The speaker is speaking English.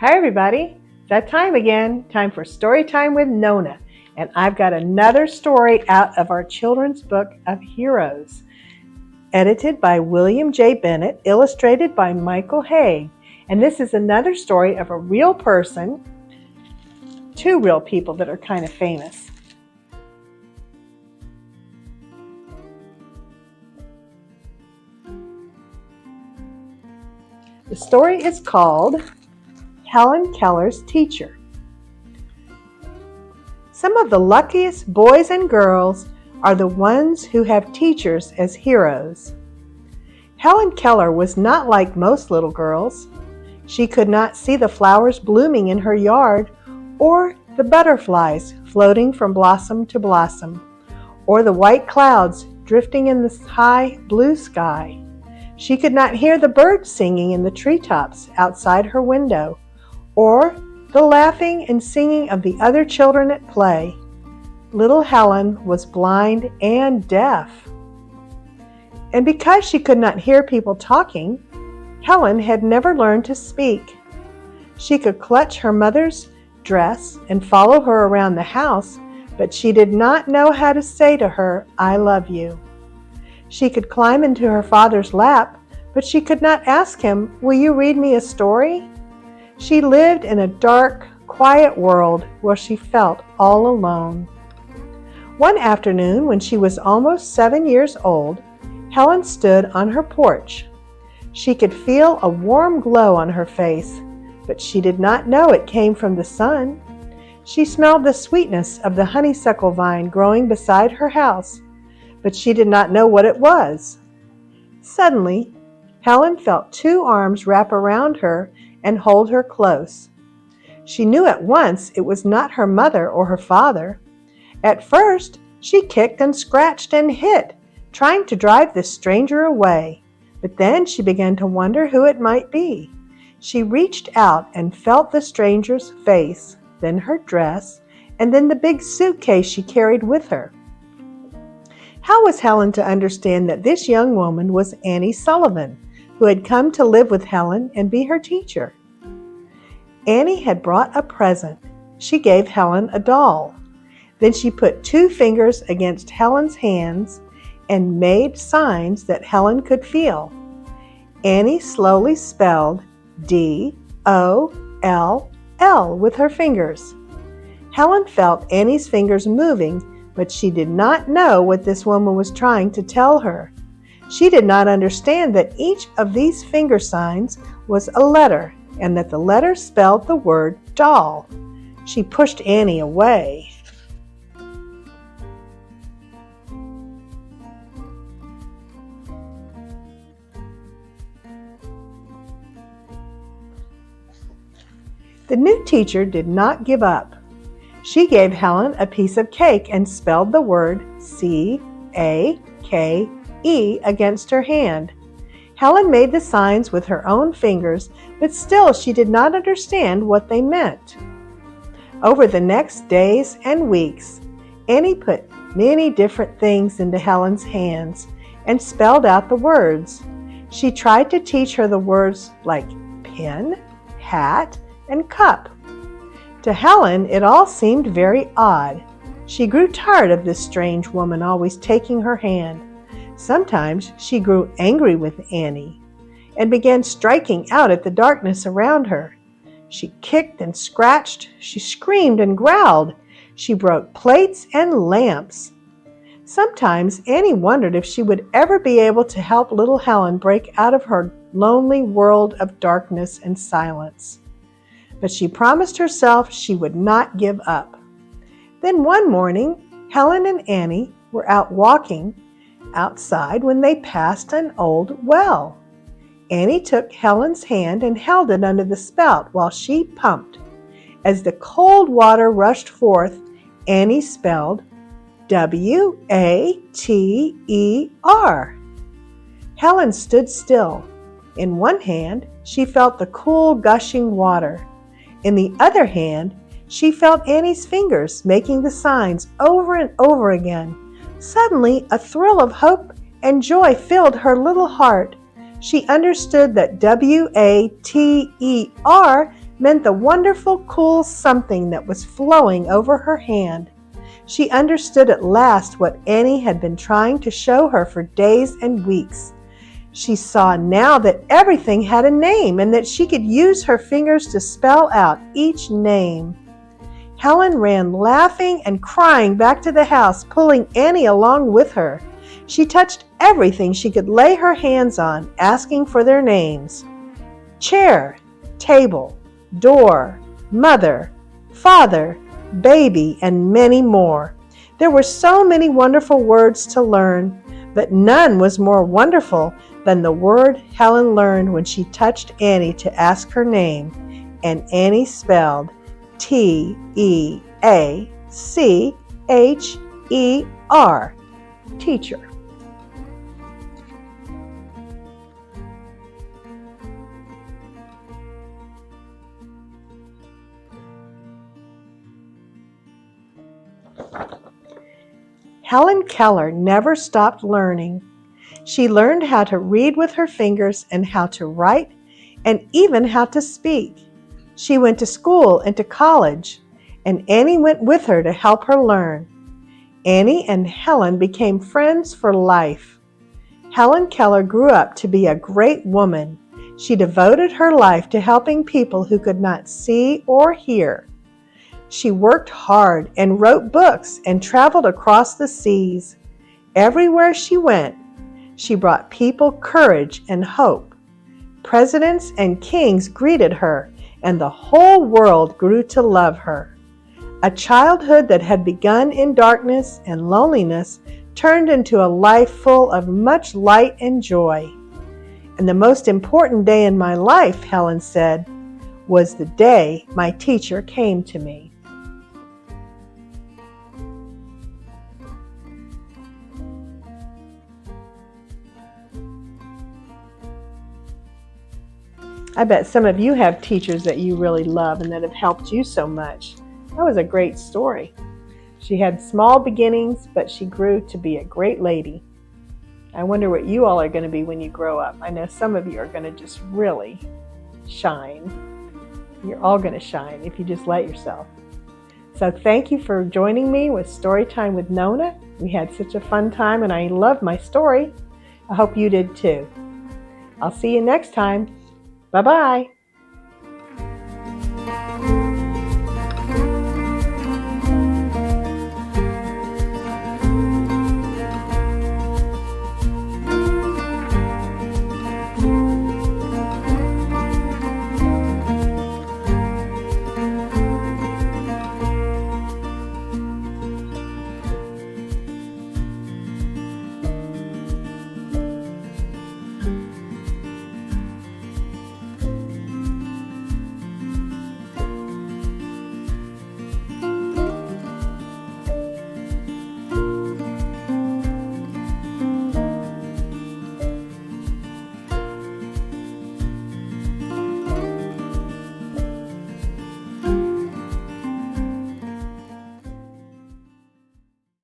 Hi everybody, it's that time again, time for Story Time with Nonna. And I've got another story out of our children's book of heroes. Edited by William J. Bennett, illustrated by Michael Hay. And this is another story of a real person, two real people that are kind of famous. The story is called Hellen Keller's Teacher. Some of the luckiest boys and girls are the ones who have teachers as heroes. Hellen Keller was not like most little girls. She could not see the flowers blooming in her yard, or the butterflies floating from blossom to blossom, or the white clouds drifting in the high blue sky. She could not hear the birds singing in the treetops outside her window, or the laughing and singing of the other children at play. Little Hellen was blind and deaf. And because she could not hear people talking, Hellen had never learned to speak. She could clutch her mother's dress and follow her around the house, but she did not know how to say to her, "I love you." She could climb into her father's lap, but she could not ask him, "Will you read me a story?" She lived in a dark, quiet world where she felt all alone. One afternoon, when she was almost 7 years old, Hellen stood on her porch. She could feel a warm glow on her face, but she did not know it came from the sun. She smelled the sweetness of the honeysuckle vine growing beside her house, but she did not know what it was. Suddenly, Hellen felt two arms wrap around her and hold her close. She knew at once it was not her mother or her father. At first, she kicked and scratched and hit, trying to drive this stranger away. But then she began to wonder who it might be. She reached out and felt the stranger's face, then her dress, and then the big suitcase she carried with her. How was Hellen to understand that this young woman was Annie Sullivan, who had come to live with Hellen and be her teacher? Annie had brought a present. She gave Hellen a doll. Then she put 2 fingers against Hellen's hands and made signs that Hellen could feel. Annie slowly spelled D-O-L-L with her fingers. Hellen felt Annie's fingers moving, but she did not know what this woman was trying to tell her. She did not understand that each of these finger signs was a letter, and that the letter spelled the word doll. She pushed Annie away. The new teacher did not give up. She gave Hellen a piece of cake and spelled the word C-A-K-E against her hand. Hellen made the signs with her own fingers, but still she did not understand what they meant. Over the next days and weeks, Annie put many different things into Hellen's hands and spelled out the words. She tried to teach her the words like pin, hat, and cup. To Hellen, it all seemed very odd. She grew tired of this strange woman always taking her hand. Sometimes she grew angry with Annie and began striking out at the darkness around her. She kicked and scratched. She screamed and growled. She broke plates and lamps. Sometimes Annie wondered if she would ever be able to help little Hellen break out of her lonely world of darkness and silence. But she promised herself she would not give up. Then one morning, Hellen and Annie were out walking outside when they passed an old well. Annie took Hellen's hand and held it under the spout while she pumped. As the cold water rushed forth, Annie spelled W-A-T-E-R. Hellen stood still. In one hand, she felt the cool, gushing water. In the other hand, she felt Annie's fingers making the signs over and over again. Suddenly, a thrill of hope and joy filled her little heart. She understood that W-A-T-E-R meant the wonderful, cool something that was flowing over her hand. She understood at last what Annie had been trying to show her for days and weeks. She saw now that everything had a name and that she could use her fingers to spell out each name. Hellen ran laughing and crying back to the house, pulling Annie along with her. She touched everything she could lay her hands on, asking for their names. Chair, table, door, mother, father, baby, and many more. There were so many wonderful words to learn, but none was more wonderful than the word Hellen learned when she touched Annie to ask her name, and Annie spelled T-E-A-C-H-E-R, teacher. Hellen Keller never stopped learning. She learned how to read with her fingers and how to write and even how to speak. She went to school and to college, and Annie went with her to help her learn. Annie and Hellen became friends for life. Hellen Keller grew up to be a great woman. She devoted her life to helping people who could not see or hear. She worked hard and wrote books and traveled across the seas. Everywhere she went, she brought people courage and hope. Presidents and kings greeted her, and the whole world grew to love her. A childhood that had begun in darkness and loneliness turned into a life full of much light and joy. And the most important day in my life, Hellen said, was the day my teacher came to me. I bet some of you have teachers that you really love and that have helped you so much. That was a great story. She had small beginnings, but she grew to be a great lady. I wonder what you all are going to be when you grow up. I know some of you are going to just really shine. You're all going to shine if you just let yourself. So thank you for joining me with Story Time with Nonna. We had such a fun time and I loved my story. I hope you did too. I'll see you next time. Bye-bye.